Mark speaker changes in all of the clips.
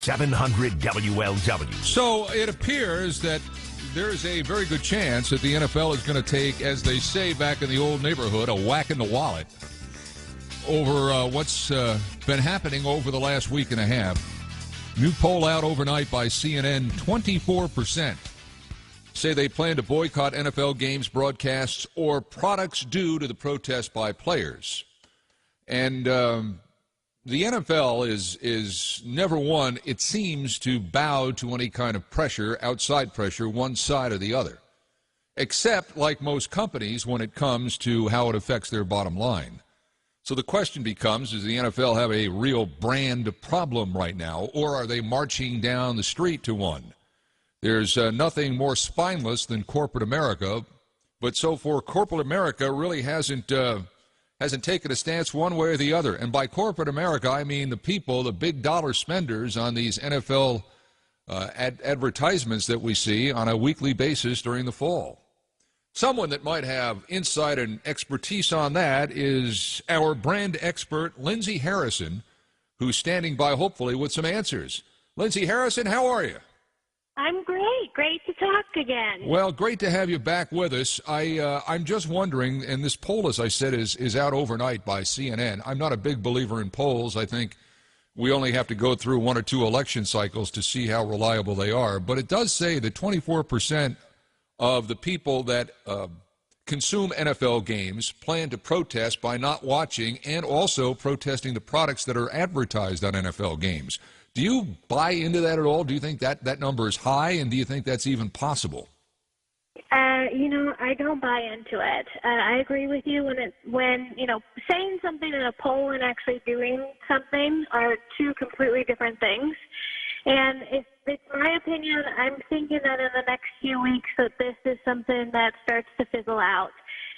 Speaker 1: 700 WLW.
Speaker 2: So it appears that there's a very good chance that the NFL is going to take, as they say back in the old neighborhood, a whack in the wallet over what's been happening over the last week and a half. New poll out overnight by CNN, 24% say they plan to boycott NFL games, broadcasts, or products due to the protest by players. And the NFL is never one, it seems, to bow to any kind of pressure, outside pressure, one side or the other. Except, like most companies, when it comes to how it affects their bottom line. So the question becomes, does the NFL have a real brand problem right now, or are they marching down the street to one? There's nothing more spineless than corporate America, but so far corporate America really hasn't taken a stance one way or the other. And by corporate America, I mean the people, the big dollar spenders on these NFL advertisements that we see on a weekly basis during the fall. Someone that might have insight and expertise on that is our brand expert, Lindsey Harrison, who's standing by hopefully with some answers. Lindsey Harrison, how are you?
Speaker 3: I'm great. Great to talk again.
Speaker 2: Well, great to have you back with us. I'm just wondering, and this poll, as I said, is out overnight by CNN. I'm not a big believer in polls. I think we only have to go through one or two election cycles to see how reliable they are. But it does say that 24% of the people that consume NFL games plan to protest by not watching and also protesting the products that are advertised on NFL games. Do you buy into that at all? Do you think that number is high, and do you think that's even possible?
Speaker 3: I don't buy into it. I agree with you when saying something in a poll and actually doing something are two completely different things. And if it's my opinion, I'm thinking that in the next few weeks that this is something that starts to fizzle out.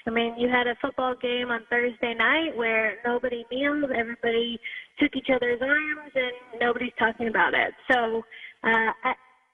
Speaker 3: I mean, you had a football game on Thursday night where nobody kneeled, everybody took each other's arms, and nobody's talking about it. So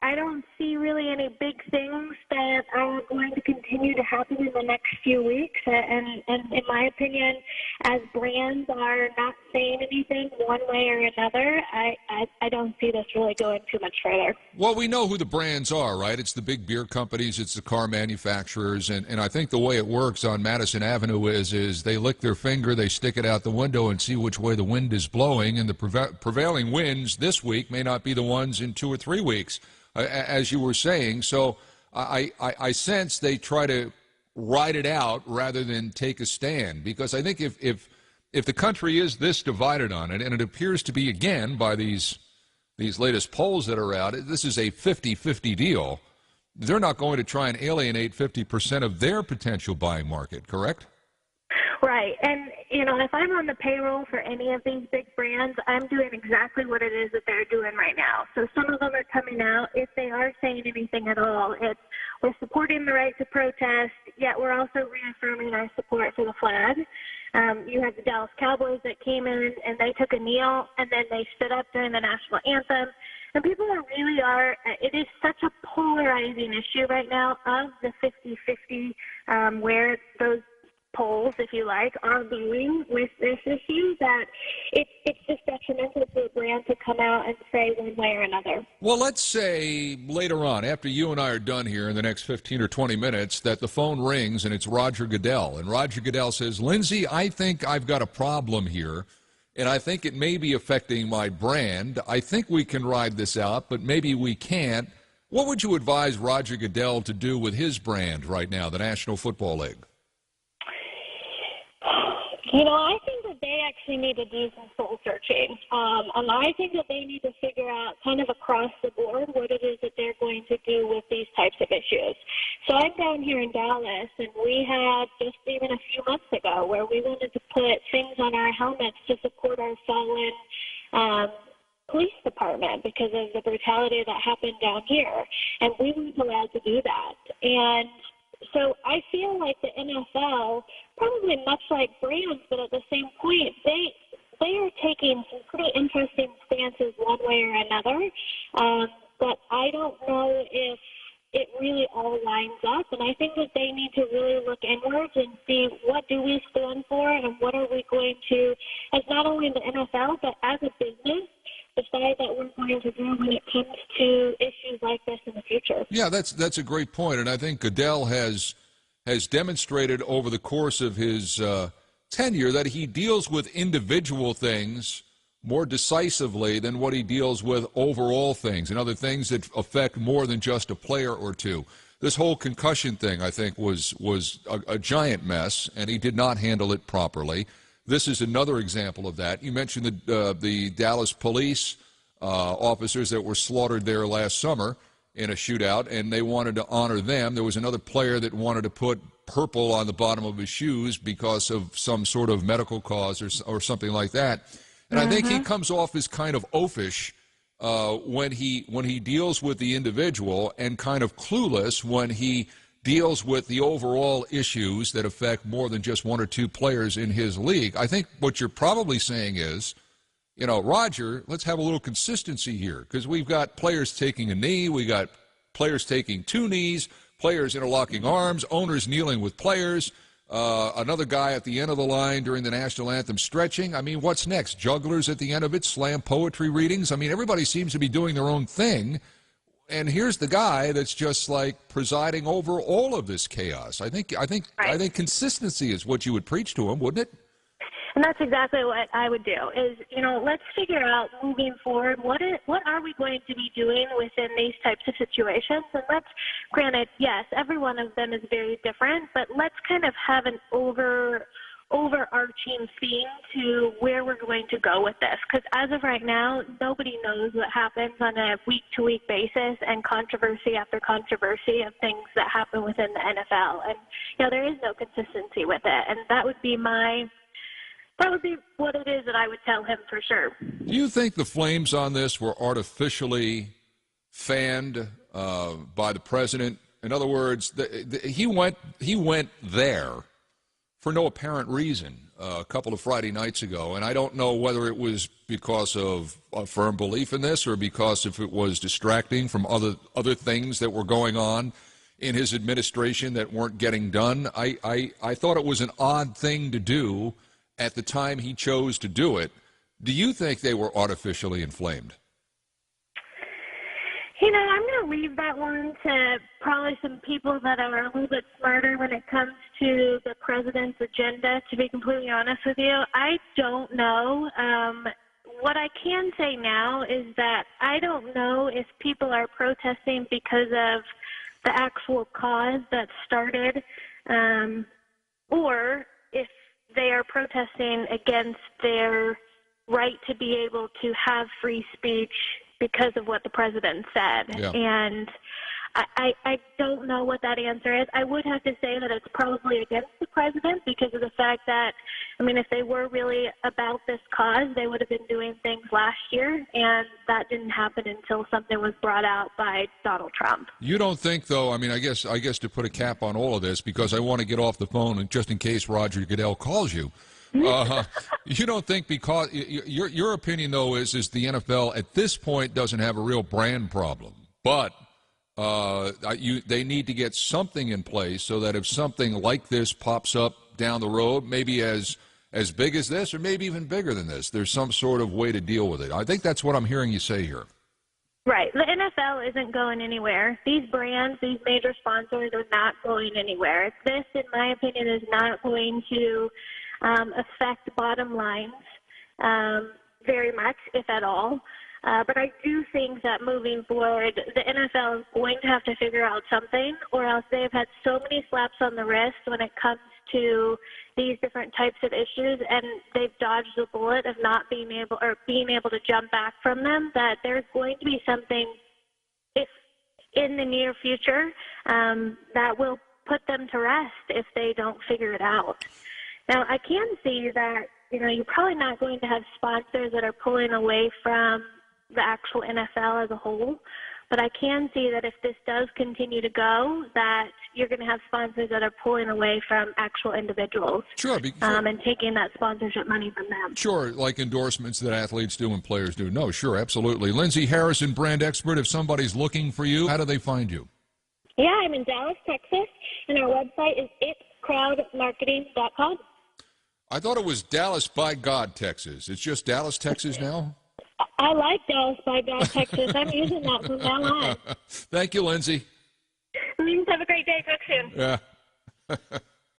Speaker 3: I don't see really any big things that are going to continue to happen in the next few weeks. And in my opinion, as brands are not saying anything one way or another, I don't see this really going too much further.
Speaker 2: Well, we know who the brands are, right? It's the big beer companies, it's the car manufacturers, and I think the way it works on Madison Avenue is they lick their finger, they stick it out the window and see which way the wind is blowing, and the prevailing winds this week may not be the ones in 2 or 3 weeks. As you were saying. So I sense they try to ride it out rather than take a stand, because I think if the country is this divided on it, and it appears to be again by these latest polls that are out, this is a 50-50 deal. They're not going to try and alienate 50% of their potential buying market, correct?
Speaker 3: Right. And, if I'm on the payroll for any of these big brands, I'm doing exactly what it is that they're doing right now. So some of them are coming out. If they are saying anything at all, it's we're supporting the right to protest, yet we're also reaffirming our support for the flag. You have the Dallas Cowboys that came in and they took a kneel and then they stood up during the national anthem. And people it is such a polarizing issue right now of the 50-50 where those polls, if you like, are going with this issue, that it's just detrimental to a brand to come out and say one way or another.
Speaker 2: Well, let's say later on, after you and I are done here in the next 15 or 20 minutes, that the phone rings and it's Roger Goodell. And Roger Goodell says, Lindsey, I think I've got a problem here, and I think it may be affecting my brand. I think we can ride this out, but maybe we can't. What would you advise Roger Goodell to do with his brand right now, the National Football League?
Speaker 3: I think that they actually need to do some soul searching. And I think that they need to figure out kind of across the board what it is that they're going to do with these types of issues. So I'm down here in Dallas, and we had just even a few months ago where we wanted to put things on our helmets to support our fallen police department because of the brutality that happened down here. And we weren't allowed to do that. And so I feel like the NFL, probably much like brands, but at the same point, they are taking some pretty interesting stances one way or another. But I don't know if it really all lines up. And I think that they need to really look inwards and see what do we stand for and what are we going to, as not only the NFL, but as a business, decide that we're going to do when it comes to issues like this in the future.
Speaker 2: Yeah, that's a great point, and I think Goodell has demonstrated over the course of his tenure that he deals with individual things more decisively than what he deals with overall things and other things that affect more than just a player or two. This whole concussion thing, I think, was a giant mess, and he did not handle it properly. This is another example of that. You mentioned the Dallas police officers that were slaughtered there last summer in a shootout, and they wanted to honor them. There was another player that wanted to put purple on the bottom of his shoes because of some sort of medical cause or something like that. And I think he comes off as kind of oafish when he deals with the individual, and kind of clueless when he deals with the overall issues that affect more than just one or two players in his league. I think what you're probably saying is, Roger, let's have a little consistency here, because we've got players taking a knee, we got players taking two knees, players interlocking arms, owners kneeling with players, another guy at the end of the line during the national anthem stretching. I mean, what's next? Jugglers at the end of it, slam poetry readings. I mean, everybody seems to be doing their own thing. And here's the guy that's just like presiding over all of this chaos. I think consistency is what you would preach to him, wouldn't it?
Speaker 3: And that's exactly what I would do is, let's figure out moving forward, what are we going to be doing within these types of situations? And granted, yes, every one of them is very different, but let's kind of have an overarching theme to where we're going to go with this. Because as of right now, nobody knows what happens on a week-to-week basis, and controversy after controversy of things that happen within the NFL. And, there is no consistency with it. And that would be what it is that I would tell him for sure.
Speaker 2: Do you think the flames on this were artificially fanned by the president? In other words, he went there for no apparent reason a couple of Friday nights ago, and I don't know whether it was because of a firm belief in this or because if it was distracting from other things that were going on in his administration that weren't getting done. I thought it was an odd thing to do at the time he chose to do it. Do you think they were artificially inflamed?
Speaker 3: I'm going to leave that one to probably some people that are a little bit smarter when it comes to the president's agenda, to be completely honest with you. I don't know. What I can say now is that I don't know if people are protesting because of the actual cause that started, or if they are protesting against their right to be able to have free speech because of what the president said.
Speaker 2: Yeah.
Speaker 3: And I don't know what that answer is. I would have to say that it's probably against the president because of the fact that, if they were really about this cause, they would have been doing things last year, and that didn't happen until something was brought out by Donald Trump.
Speaker 2: You don't think, though, I guess to put a cap on all of this, because I want to get off the phone, and just in case Roger Goodell calls you, you don't think, because your opinion, though, is the NFL at this point doesn't have a real brand problem, but they need to get something in place so that if something like this pops up down the road, maybe as big as this or maybe even bigger than this, there's some sort of way to deal with it. I think that's what I'm hearing you say here.
Speaker 3: Right. The NFL isn't going anywhere. These brands, these major sponsors are not going anywhere. This, in my opinion, is not going to affect bottom lines very much, if at all. But I do think that moving forward, the NFL is going to have to figure out something, or else they've had so many slaps on the wrist when it comes to these different types of issues, and they've dodged the bullet of not being able to jump back from them, that there's going to be something if in the near future that will put them to rest if they don't figure it out. Now, I can see that, you're probably not going to have sponsors that are pulling away from the actual NFL as a whole, but I can see that if this does continue to go, that you're going to have sponsors that are pulling away from actual individuals.
Speaker 2: Sure.
Speaker 3: And taking that sponsorship money from them.
Speaker 2: Sure, like endorsements that athletes do and players do. No, sure, absolutely. Lindsey Harrison, brand expert. If somebody's looking for you, how do they find you?
Speaker 3: Yeah, I'm in Dallas, Texas, and our website is itcrowdmarketing.com.
Speaker 2: I thought it was Dallas by God, Texas. It's just Dallas, Texas now?
Speaker 3: I like Dallas by Bad Texas. I'm using that from now on.
Speaker 2: Thank you, Lindsey.
Speaker 3: Have a great day. Talk soon.
Speaker 2: Yeah.